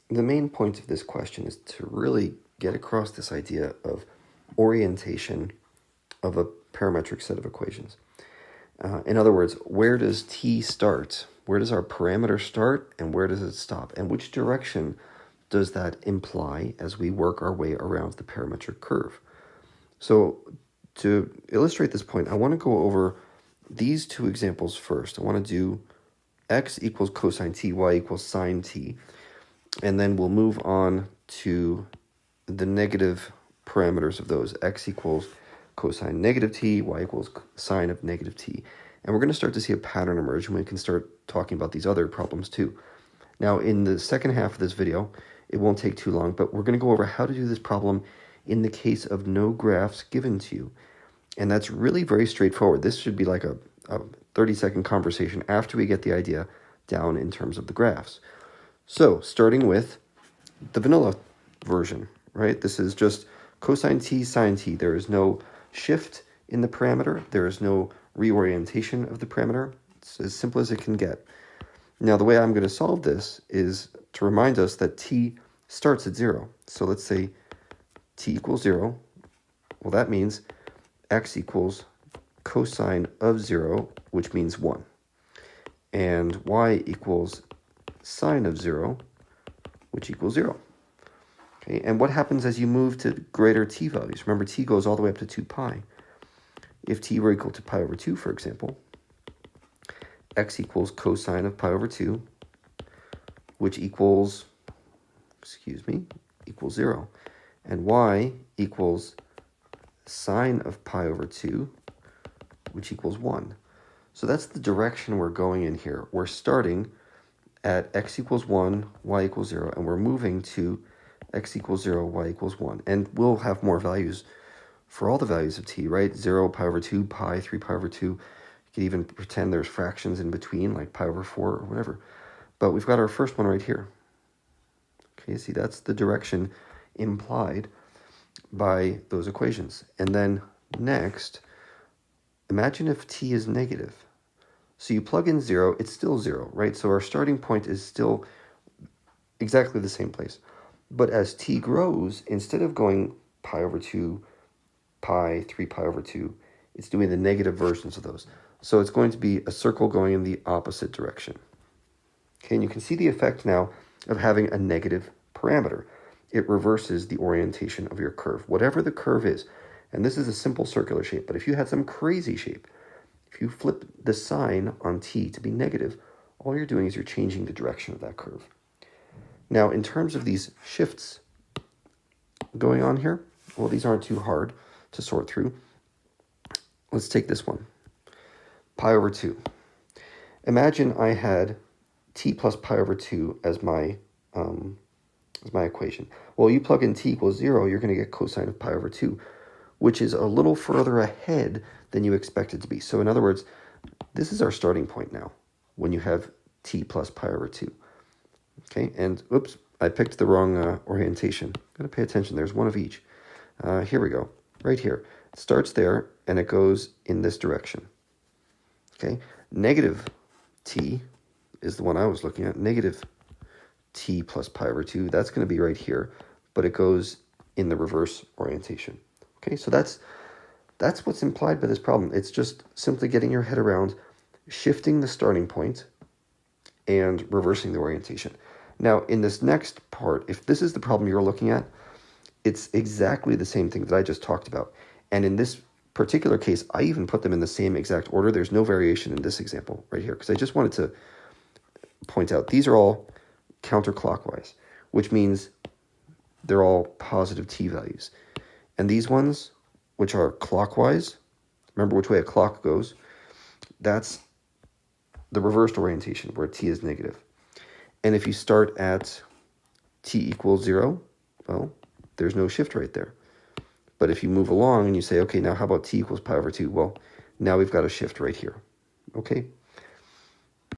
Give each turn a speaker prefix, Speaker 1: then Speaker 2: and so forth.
Speaker 1: the main point of this question is to really get across this idea of orientation of a parametric set of equations. In other words, where does t start? Where does our parameter start and where does it stop? And which direction does that imply as we work our way around the parametric curve? So to illustrate this point, I want to go over these two examples first. I want to do x equals cosine t, y equals sine t, and then we'll move on to the negative parameters of those. X equals cosine negative t, y equals sine of negative t. And we're going to start to see a pattern emerge, and we can start talking about these other problems too. Now, in the second half of this video, it won't take too long, but we're going to go over how to do this problem in the case of no graphs given to you. And that's really very straightforward. This should be like a 30-second conversation after we get the idea down in terms of the graphs. So, starting with the vanilla version, right? This is just cosine t, sine t. There is no shift in the parameter. There is no reorientation of the parameter. It's as simple as it can get. Now, the way I'm going to solve this is to remind us that t starts at 0. So let's say t equals 0. Well, that means x equals cosine of 0, which means 1. And y equals sine of 0, which equals 0. Okay, and what happens as you move to greater t values? Remember, t goes all the way up to 2 pi. If t were equal to pi over 2, for example, x equals cosine of pi over 2, which equals 0. And y equals sine of pi over 2, which equals 1. So that's the direction we're going in here. We're starting at x equals 1, y equals 0, and we're moving to x equals 0, y equals 1. And we'll have more values for all the values of t, right? 0, pi over 2, pi, 3 pi over 2. You could even pretend there's fractions in between, like pi over 4 or whatever. But we've got our first one right here. Okay, see, that's the direction implied by those equations. And then next, imagine if t is negative. So you plug in 0, it's still 0, right? So our starting point is still exactly the same place. But as t grows, instead of going pi over 2, pi, 3 pi over 2, it's doing the negative versions of those. So it's going to be a circle going in the opposite direction. Okay, and you can see the effect now of having a negative parameter. It reverses the orientation of your curve, whatever the curve is. And this is a simple circular shape, but if you had some crazy shape, if you flip the sign on t to be negative, all you're doing is you're changing the direction of that curve. Now, in terms of these shifts going on here, well, these aren't too hard to sort through. Let's take this one, pi over 2. Imagine I had t plus pi over 2 as my equation. Well, you plug in t equals 0, you're going to get cosine of pi over 2, which is a little further ahead than you expect it to be. So in other words, this is our starting point now when you have t plus pi over 2. Okay, and oops, I picked the wrong orientation. Got to pay attention. There's one of each. Here we go, right here. It starts there, and it goes in this direction. Okay, negative t is the one I was looking at. Negative t plus pi over 2, that's going to be right here, but it goes in the reverse orientation. Okay, so that's what's implied by this problem. It's just simply getting your head around shifting the starting point and reversing the orientation. Now, in this next part, if this is the problem you're looking at, it's exactly the same thing that I just talked about. And in this particular case, I even put them in the same exact order. There's no variation in this example right here, because I just wanted to point out these are all counterclockwise, which means they're all positive t values. And these ones, which are clockwise, remember which way a clock goes, that's the reversed orientation where t is negative. And if you start at t equals 0, well, there's no shift right there. But if you move along and you say, okay, now how about t equals pi over 2? Well, now we've got a shift right here. Okay,